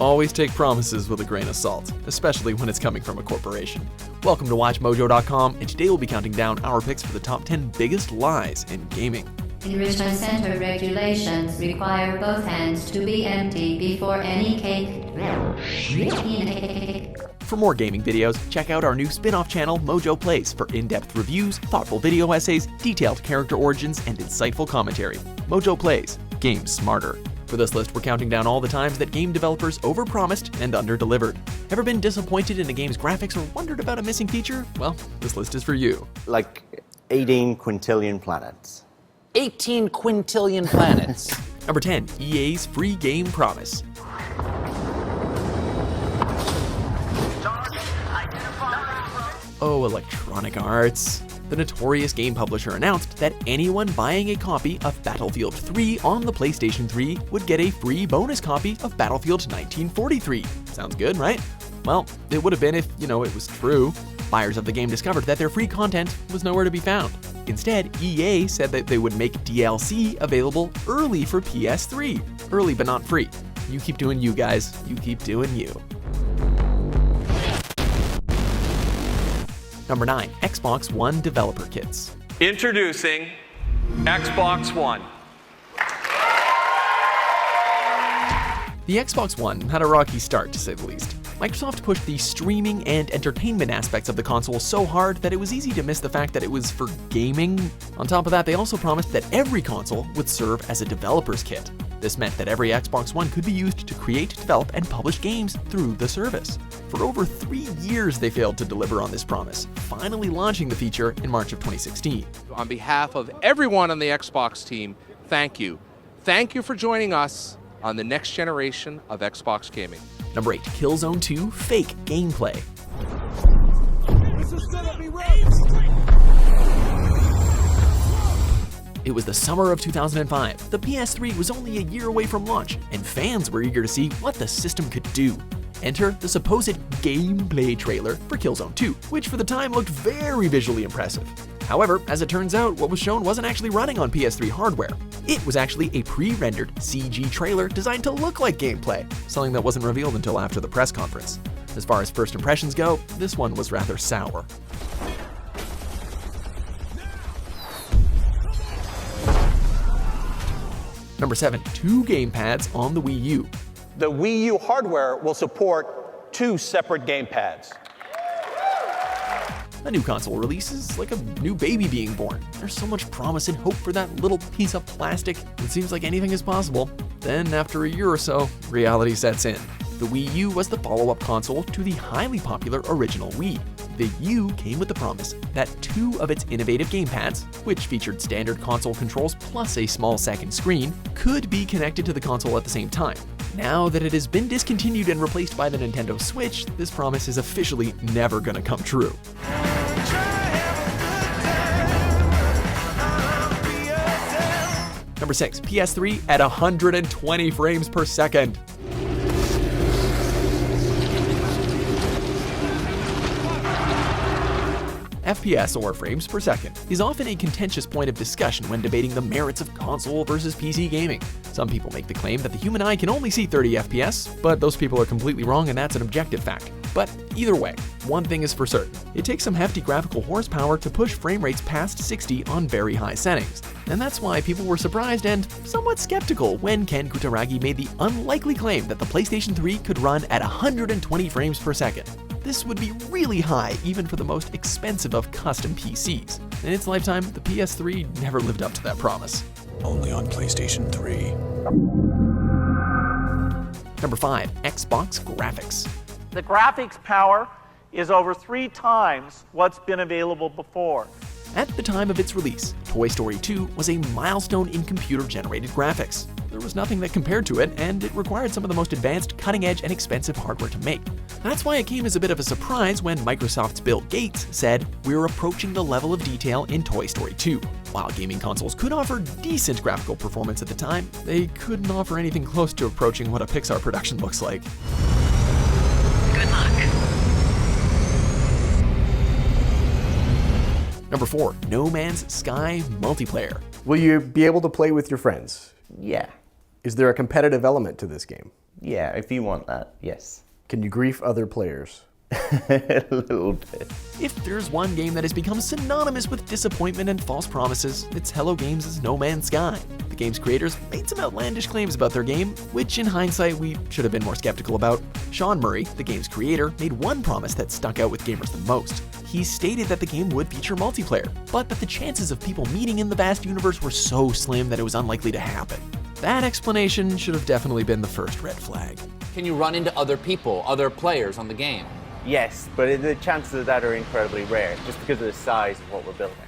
Always take promises with a grain of salt, especially when it's coming from a corporation. Welcome to WatchMojo.com, and today we'll be counting down our picks for the top 10 biggest lies in gaming. Enrichment Center regulations require both hands to be empty before any cake. For more gaming videos, check out our new spin-off channel, Mojo Plays, for in-depth reviews, thoughtful video essays, detailed character origins, and insightful commentary. Mojo Plays, game smarter. For this list, we're counting down all the times that game developers overpromised and underdelivered. Ever been disappointed in a game's graphics or wondered about a missing feature? Well, this list is for you. Like 18 quintillion planets. 18 quintillion planets. Number 10, EA's free game promise. Oh, Electronic Arts. The notorious game publisher announced that anyone buying a copy of Battlefield 3 on the PlayStation 3 would get a free bonus copy of Battlefield 1943. Sounds good, right? Well, it would have been if, it was true. Buyers of the game discovered that their free content was nowhere to be found. Instead, EA said that they would make DLC available early for PS3. Early but not free. You keep doing you, guys. You keep doing you. Number 9, Xbox One developer kits. Introducing Xbox One. The Xbox One had a rocky start, to say the least. Microsoft pushed the streaming and entertainment aspects of the console so hard that it was easy to miss the fact that it was for gaming. On top of that, they also promised that every console would serve as a developer's kit. This meant that every Xbox One could be used to create, develop, and publish games through the service. For over 3 years, they failed to deliver on this promise, finally launching the feature in March of 2016. On behalf of everyone on the Xbox team, thank you. Thank you for joining us on the next generation of Xbox gaming. Number 8, Killzone 2 fake gameplay. It was the summer of 2005. The PS3 was only a year away from launch, and fans were eager to see what the system could do. Enter the supposed gameplay trailer for Killzone 2, which for the time looked very visually impressive. However, as it turns out, what was shown wasn't actually running on PS3 hardware. It was actually a pre-rendered CG trailer designed to look like gameplay, something that wasn't revealed until after the press conference. As far as first impressions go, this one was rather sour. Number 7, 2 gamepads on the Wii U. The Wii U hardware will support 2 separate gamepads. A new console release is like a new baby being born. There's so much promise and hope for that little piece of plastic. It seems like anything is possible. Then, after a year or so, reality sets in. The Wii U was the follow-up console to the highly popular original Wii. The U came with the promise that 2 of its innovative gamepads, which featured standard console controls plus a small second screen, could be connected to the console at the same time. Now that it has been discontinued and replaced by the Nintendo Switch, this promise is officially never gonna come true. Number 6, PS3 at 120 frames per second. FPS, or frames per second, is often a contentious point of discussion when debating the merits of console versus PC gaming. Some people make the claim that the human eye can only see 30 FPS, but those people are completely wrong and that's an objective fact. But either way, one thing is for certain. It takes some hefty graphical horsepower to push frame rates past 60 on very high settings. And that's why people were surprised and somewhat skeptical when Ken Kutaragi made the unlikely claim that the PlayStation 3 could run at 120 frames per second. This would be really high even for the most expensive of custom PCs. In its lifetime, the PS3 never lived up to that promise. Only on PlayStation 3. Number 5, Xbox graphics. The graphics power is over 3 times what's been available before. At the time of its release, Toy Story 2 was a milestone in computer-generated graphics. There was nothing that compared to it, and it required some of the most advanced, cutting-edge, and expensive hardware to make. That's why it came as a bit of a surprise when Microsoft's Bill Gates said, "We're approaching the level of detail in Toy Story 2. While gaming consoles could offer decent graphical performance at the time, they couldn't offer anything close to approaching what a Pixar production looks like. Good luck. Number 4, No Man's Sky multiplayer. Will you be able to play with your friends? Yeah. Is there a competitive element to this game? Yeah, if you want that, yes. Can you grief other players? A little bit. If there's one game that has become synonymous with disappointment and false promises, it's Hello Games' No Man's Sky. The game's creators made some outlandish claims about their game, which in hindsight we should have been more skeptical about. Sean Murray, the game's creator, made one promise that stuck out with gamers the most. He stated that the game would feature multiplayer, but that the chances of people meeting in the vast universe were so slim that it was unlikely to happen. That explanation should have definitely been the first red flag. Can you run into other people, other players on the game? Yes, but the chances of that are incredibly rare, just because of the size of what we're building.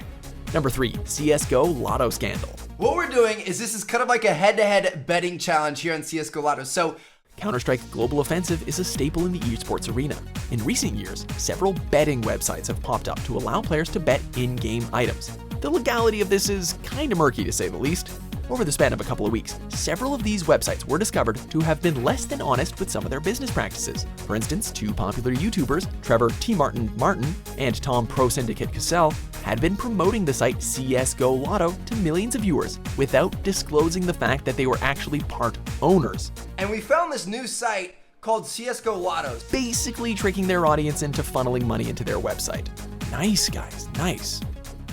Number 3. CSGO Lotto Scandal. What we're doing is this is kind of like a head-to-head betting challenge here on CSGO Lotto. So Counter-Strike Global Offensive is a staple in the esports arena. In recent years, several betting websites have popped up to allow players to bet in-game items. The legality of this is kinda murky to say the least. Over the span of a couple of weeks, several of these websites were discovered to have been less than honest with some of their business practices. For instance, two popular YouTubers, Trevor T. Martin and Tom Pro Syndicate Cassell, had been promoting the site CSGO Lotto to millions of viewers without disclosing the fact that they were actually part owners. And we found this new site called CSGO Lotto, basically tricking their audience into funneling money into their website. Nice, guys, nice.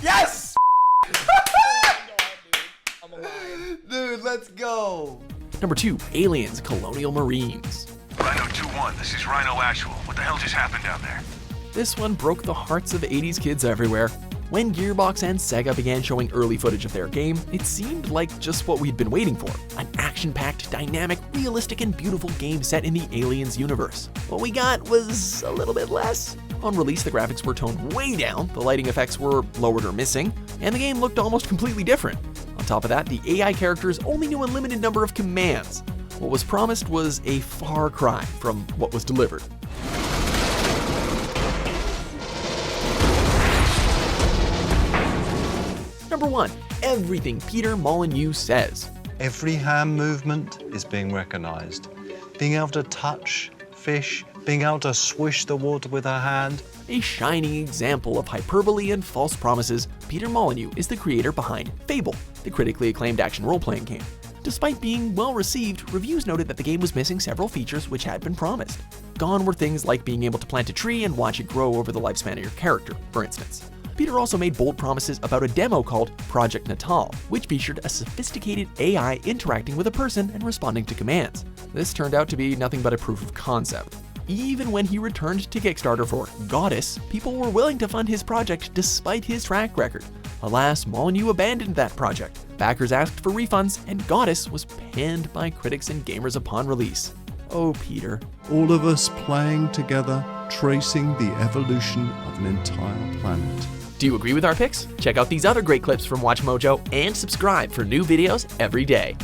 Yes! Dude, let's go. Number 2, Aliens Colonial Marines. Rhino 2-1, this is Rhino Actual. What the hell just happened down there? This one broke the hearts of 80s kids everywhere. When Gearbox and Sega began showing early footage of their game, it seemed like just what we'd been waiting for. An action-packed, dynamic, realistic, and beautiful game set in the Aliens universe. What we got was a little bit less. On release, the graphics were toned way down, the lighting effects were lowered or missing, and the game looked almost completely different. On top of that, the AI characters only knew a limited number of commands. What was promised was a far cry from what was delivered. Number 1, everything Peter Molyneux says. Every hand movement is being recognized. Being able to touch, fish, being able to swish the water with her hand. A shining example of hyperbole and false promises, Peter Molyneux is the creator behind Fable, the critically acclaimed action role-playing game. Despite being well-received, reviews noted that the game was missing several features which had been promised. Gone were things like being able to plant a tree and watch it grow over the lifespan of your character, for instance. Peter also made bold promises about a demo called Project Natal, which featured a sophisticated AI interacting with a person and responding to commands. This turned out to be nothing but a proof of concept. Even when he returned to Kickstarter for Goddess, people were willing to fund his project despite his track record. Alas, Molyneux abandoned that project. Backers asked for refunds, and Goddess was panned by critics and gamers upon release. Oh, Peter. All of us playing together, tracing the evolution of an entire planet. Do you agree with our picks? Check out these other great clips from WatchMojo and subscribe for new videos every day.